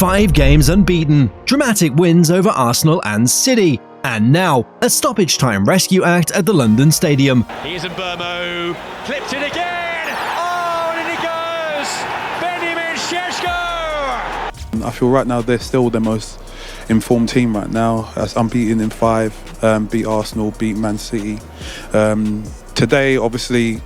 5 games unbeaten, dramatic wins over Arsenal and City, and now a stoppage-time rescue act at the London Stadium. Here's Mbermo, clipped it again! Oh, and in it goes! Benjamin Sesko! I feel right now they're still the most informed team right now. As unbeaten in 5, beat Arsenal, beat Man City. Today, obviously,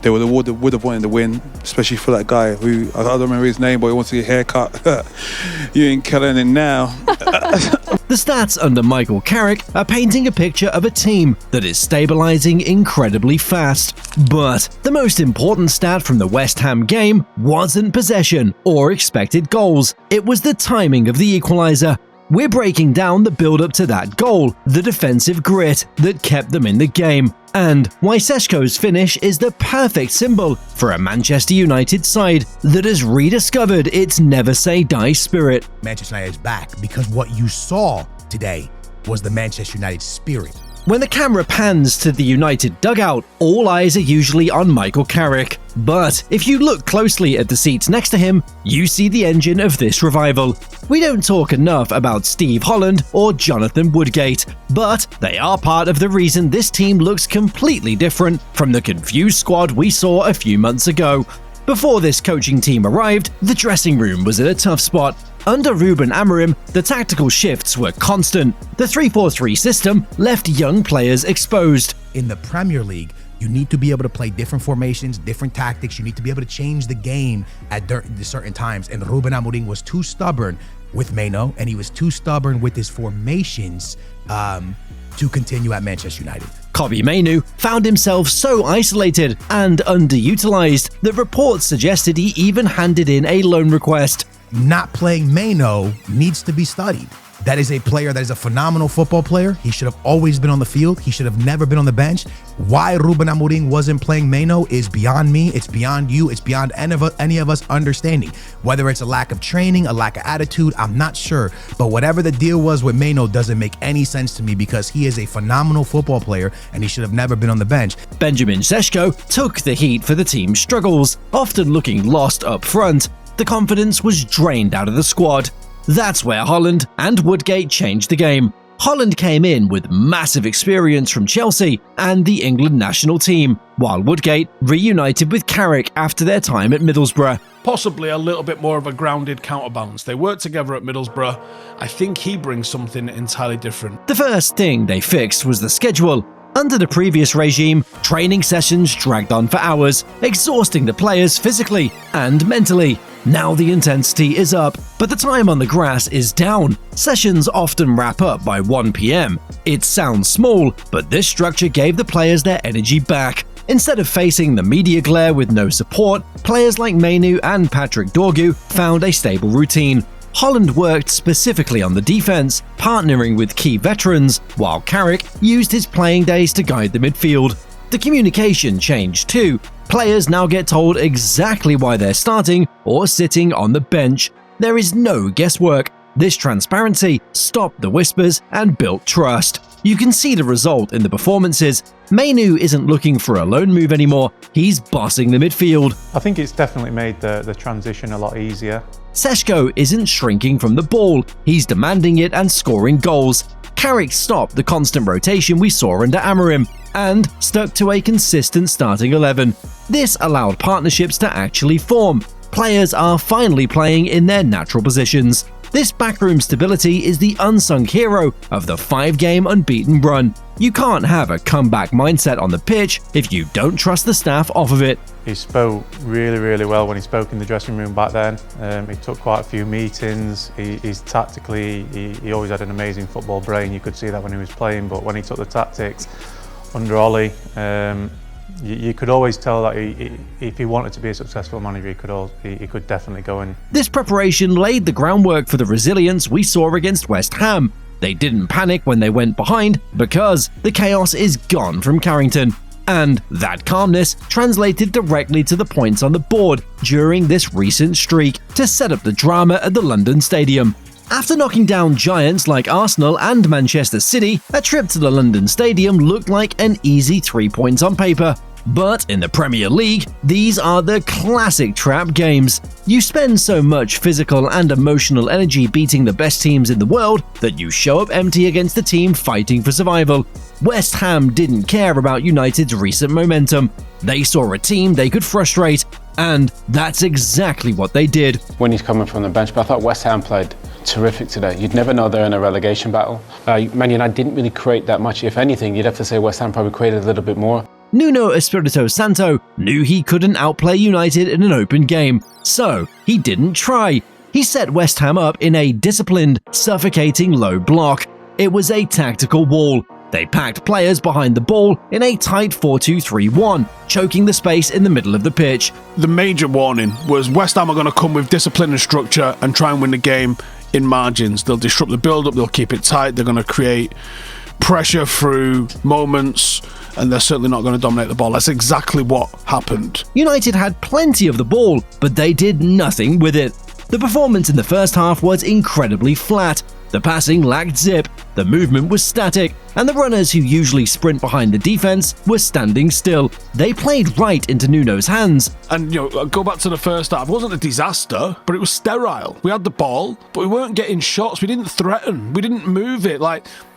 they would have wanted to win, especially for that guy who, I don't remember his name, but he wants to get a haircut. You ain't killing it now. The stats under Michael Carrick are painting a picture of a team that is stabilizing incredibly fast. But the most important stat from the West Ham game wasn't possession or expected goals. It was the timing of the equalizer. We're breaking down the build-up to that goal, the defensive grit that kept them in the game, and why Sesko's finish is the perfect symbol for a Manchester United side that has rediscovered its never-say-die spirit. Manchester United is back because what you saw today was the Manchester United spirit. When the camera pans to the United dugout, all eyes are usually on Michael Carrick. But if you look closely at the seats next to him, you see the engine of this revival. We don't talk enough about Steve Holland or Jonathan Woodgate, but they are part of the reason this team looks completely different from the confused squad we saw a few months ago. Before this coaching team arrived, the dressing room was at a tough spot. Under Ruben Amorim, the tactical shifts were constant. The 3-4-3 system left young players exposed. In the Premier League, you need to be able to play different formations, different tactics. You need to be able to change the game at certain times. And Ruben Amorim was too stubborn with Mainoo, and he was too stubborn with his formations to continue at Manchester United. Kobbie Mainoo found himself so isolated and underutilized that reports suggested he even handed in a loan request. Not playing Mainoo needs to be studied. That is a player that is a phenomenal football player. He should have always been on the field. He should have never been on the bench. Why Ruben Amorim wasn't playing Mainoo is beyond me. It's beyond you. It's beyond any of us understanding. Whether it's a lack of training, a lack of attitude, I'm not sure. But whatever the deal was with Mainoo doesn't make any sense to me because he is a phenomenal football player and he should have never been on the bench. Benjamin Sesko took the heat for the team's struggles, often looking lost up front. The confidence was drained out of the squad. That's where Holland and Woodgate changed the game. Holland came in with massive experience from Chelsea and the England national team, while Woodgate reunited with Carrick after their time at Middlesbrough. Possibly a little bit more of a grounded counterbalance. They worked together at Middlesbrough. I think he brings something entirely different. The first thing they fixed was the schedule. Under the previous regime, training sessions dragged on for hours, exhausting the players physically and mentally. Now the intensity is up, but the time on the grass is down. Sessions often wrap up by 1 p.m. It sounds small, but this structure gave the players their energy back. Instead of facing the media glare with no support, players like Mainoo and Patrick Dorgu found a stable routine. Holland worked specifically on the defense, partnering with key veterans, while Carrick used his playing days to guide the midfield. The communication changed too. Players now get told exactly why they're starting or sitting on the bench. There is no guesswork. This transparency stopped the whispers and built trust. You can see the result in the performances. Mainoo isn't looking for a loan move anymore. He's bossing the midfield. I think it's definitely made the transition a lot easier. Sesko isn't shrinking from the ball. He's demanding it and scoring goals. Carrick stopped the constant rotation we saw under Amorim and stuck to a consistent starting 11. This allowed partnerships to actually form. Players are finally playing in their natural positions. This backroom stability is the unsung hero of the 5-game unbeaten run. You can't have a comeback mindset on the pitch if you don't trust the staff off of it. He spoke really well when he spoke in the dressing room back then. He took quite a few meetings. He's tactically, he always had an amazing football brain. You could see that when he was playing, but when he took the tactics under Ollie, you could always tell that if he wanted to be a successful manager, he could definitely go in. This preparation laid the groundwork for the resilience we saw against West Ham. They didn't panic when they went behind because the chaos is gone from Carrington. And that calmness translated directly to the points on the board during this recent streak to set up the drama at the London Stadium. After knocking down giants like Arsenal and Manchester City, a trip to the London Stadium looked like an easy 3 points on paper. But in the Premier League, these are the classic trap games. You spend so much physical and emotional energy beating the best teams in the world that you show up empty against the team fighting for survival. West Ham didn't care about United's recent momentum. They saw a team they could frustrate, and that's exactly what they did. When he's coming from the bench, but I thought West Ham played terrific today. You'd never know they're in a relegation battle. Man United didn't really create that much. If anything, you'd have to say West Ham probably created a little bit more. Nuno Espirito Santo knew he couldn't outplay United in an open game, so he didn't try. He set West Ham up in a disciplined, suffocating low block. It was a tactical wall. They packed players behind the ball in a tight 4-2-3-1, choking the space in the middle of the pitch. The major warning was West Ham are going to come with discipline and structure and try and win the game in margins. They'll disrupt the build-up, they'll keep it tight, they're going to create pressure through moments, and they're certainly not going to dominate the ball. That's exactly what happened. United had plenty of the ball, but they did nothing with it. The performance in the first half was incredibly flat. The passing lacked zip, the movement was static, and the runners who usually sprint behind the defense were standing still. They played right into Nuno's hands. And, go back to the first half. It wasn't a disaster, but it was sterile. We had the ball, but we weren't getting shots. We didn't threaten. We didn't move it.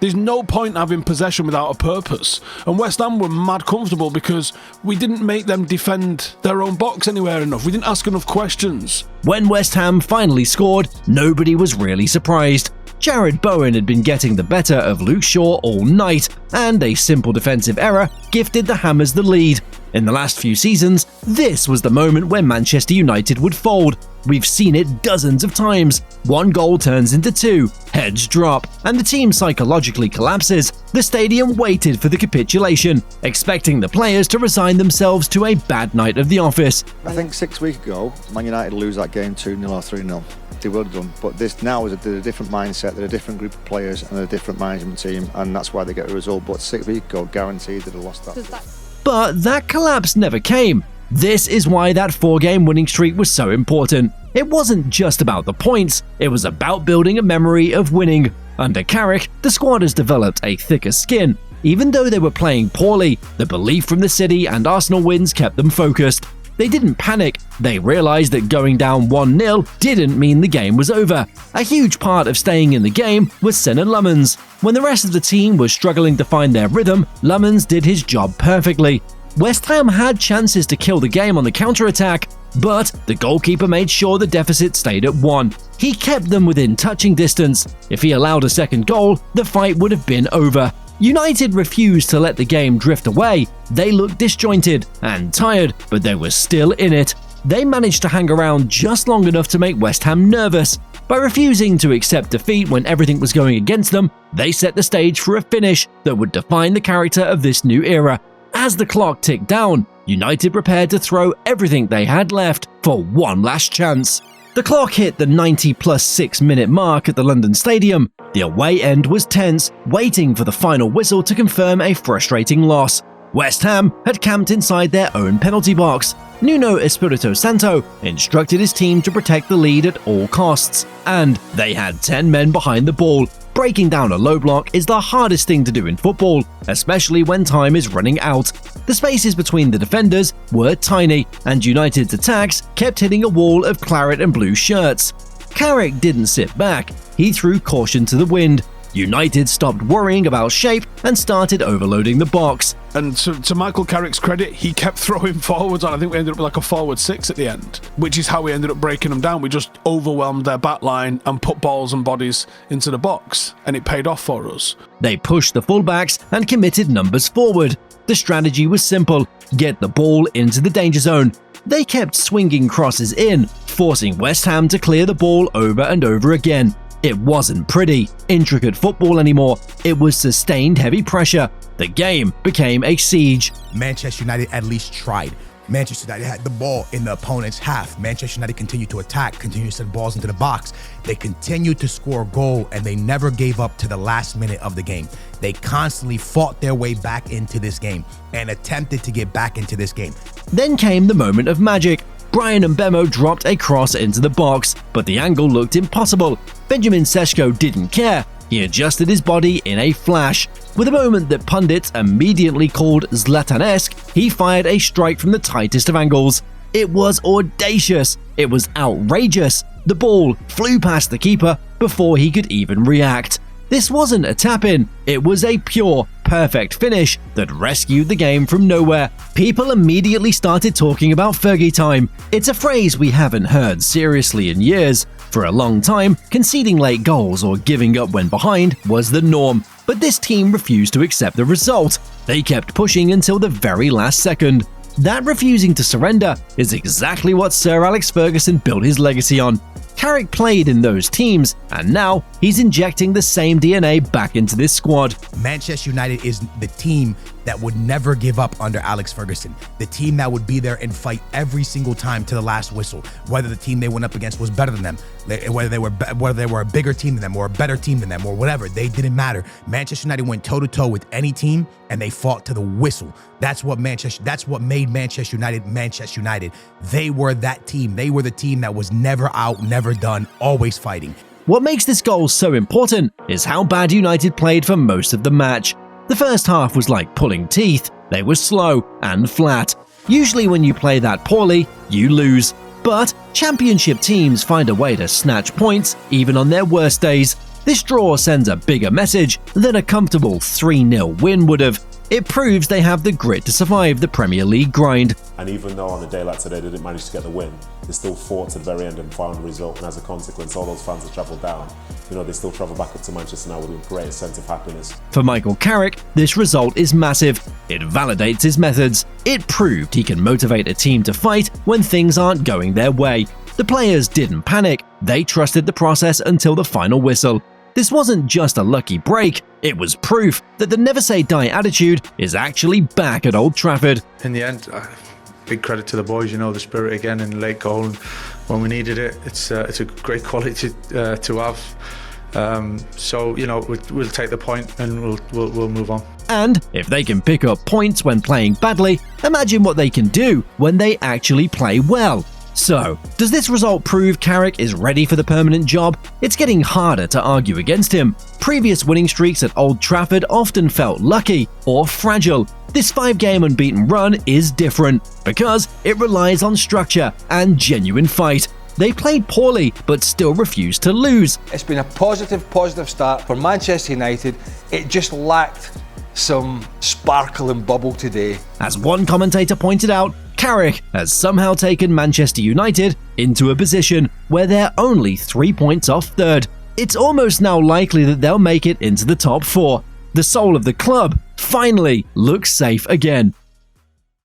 There's no point having possession without a purpose. And West Ham were mad comfortable because we didn't make them defend their own box anywhere enough. We didn't ask enough questions. When West Ham finally scored, nobody was really surprised. Jared Bowen had been getting the better of Luke Shaw all night, and a simple defensive error gifted the Hammers the lead. In the last few seasons, this was the moment where Manchester United would fold. We've seen it dozens of times. One goal turns into two, heads drop, and the team psychologically collapses. The stadium waited for the capitulation, expecting the players to resign themselves to a bad night of the office. I think 6 weeks ago, Man United lose that game 2-0 or 3-0. They would have done, but this now is a different mindset. They're a different group of players and a different management team, and that's why they get a result. But 6 weeks ago, guaranteed they'd have lost that. But that collapse never came. This is why that 4-game winning streak was so important. It wasn't just about the points, it was about building a memory of winning. Under Carrick, the squad has developed a thicker skin. Even though they were playing poorly, the belief from the city and Arsenal wins kept them focused. They didn't panic. They realized that going down 1-0 didn't mean the game was over. A huge part of staying in the game was Senna Lummens. When the rest of the team was struggling to find their rhythm, Lummens did his job perfectly. West Ham had chances to kill the game on the counter-attack, but the goalkeeper made sure the deficit stayed at 1. He kept them within touching distance. If he allowed a second goal, the fight would have been over. United refused to let the game drift away. They looked disjointed and tired, but they were still in it. They managed to hang around just long enough to make West Ham nervous. By refusing to accept defeat when everything was going against them, they set the stage for a finish that would define the character of this new era. As the clock ticked down, United prepared to throw everything they had left for one last chance. The clock hit the 90+6 minute mark at the London Stadium. The away end was tense, waiting for the final whistle to confirm a frustrating loss. West Ham had camped inside their own penalty box. Nuno Espirito Santo instructed his team to protect the lead at all costs, and they had 10 men behind the ball. Breaking down a low block is the hardest thing to do in football, especially when time is running out. The spaces between the defenders were tiny, and United's attacks kept hitting a wall of claret and blue shirts. Carrick didn't sit back. He threw caution to the wind. United stopped worrying about shape and started overloading the box. And to Michael Carrick's credit, he kept throwing forwards on. I think we ended up with like a forward 6 at the end, which is how we ended up breaking them down. We just overwhelmed their back line and put balls and bodies into the box, and it paid off for us. They pushed the fullbacks and committed numbers forward. The strategy was simple: get the ball into the danger zone. They kept swinging crosses in, forcing West Ham to clear the ball over and over again. It wasn't pretty, intricate football anymore. It was sustained heavy pressure. The game became a siege. Manchester United at least tried. Manchester United had the ball in the opponent's half. Manchester United continued to attack, continued to send balls into the box. They continued to score a goal, and they never gave up to the last minute of the game. They constantly fought their way back into this game and attempted to get back into this game. Then came the moment of magic. Brian Mbemo dropped a cross into the box, but the angle looked impossible. Benjamin Sesko didn't care. He adjusted his body in a flash. With a moment that pundits immediately called Zlatan-esque, he fired a strike from the tightest of angles. It was audacious. It was outrageous. The ball flew past the keeper before he could even react. This wasn't a tap-in, it was a pure, perfect finish that rescued the game from nowhere. People immediately started talking about Fergie time. It's a phrase we haven't heard seriously in years. For a long time, conceding late goals or giving up when behind was the norm. But this team refused to accept the result. They kept pushing until the very last second. That refusing to surrender is exactly what Sir Alex Ferguson built his legacy on. Carrick played in those teams, and now he's injecting the same DNA back into this squad. Manchester United is the team that would never give up under Alex Ferguson. The team that would be there and fight every single time to the last whistle, whether the team they went up against was better than them, whether they were a bigger team than them or a better team than them or whatever. They didn't matter. Manchester United went toe-to-toe with any team, and they fought to the whistle. That's what made Manchester United Manchester United. They were that team. They were the team that was never out, never done, always fighting. What makes this goal so important is how bad United played for most of the match. The first half was like pulling teeth. They were slow and flat. Usually when you play that poorly, you lose. But championship teams find a way to snatch points even on their worst days. This draw sends a bigger message than a comfortable 3-0 win would have. It proves they have the grit to survive the Premier League grind. And even though on a day like today they didn't manage to get the win, they still fought to the very end and found a result. And as a consequence, all those fans that travelled down, they still travel back up to Manchester now with a great sense of happiness. For Michael Carrick, this result is massive. It validates his methods. It proved he can motivate a team to fight when things aren't going their way. The players didn't panic. They trusted the process until the final whistle. This wasn't just a lucky break, it was proof that the never say die attitude is actually back at Old Trafford. In the end, big credit to the boys, the spirit again in the late goal. And when we needed it, it's a great quality to have. So we'll take the point and we'll move on. And if they can pick up points when playing badly, imagine what they can do when they actually play well. So, does this result prove Carrick is ready for the permanent job? It's getting harder to argue against him. Previous winning streaks at Old Trafford often felt lucky or fragile. This 5-game unbeaten run is different because it relies on structure and genuine fight. They played poorly but still refused to lose. It's been a positive start for Manchester United. It just lacked some sparkle and bubble today. As one commentator pointed out, Carrick has somehow taken Manchester United into a position where they're only 3 points off third. It's almost now likely that they'll make it into the top 4. The soul of the club finally looks safe again.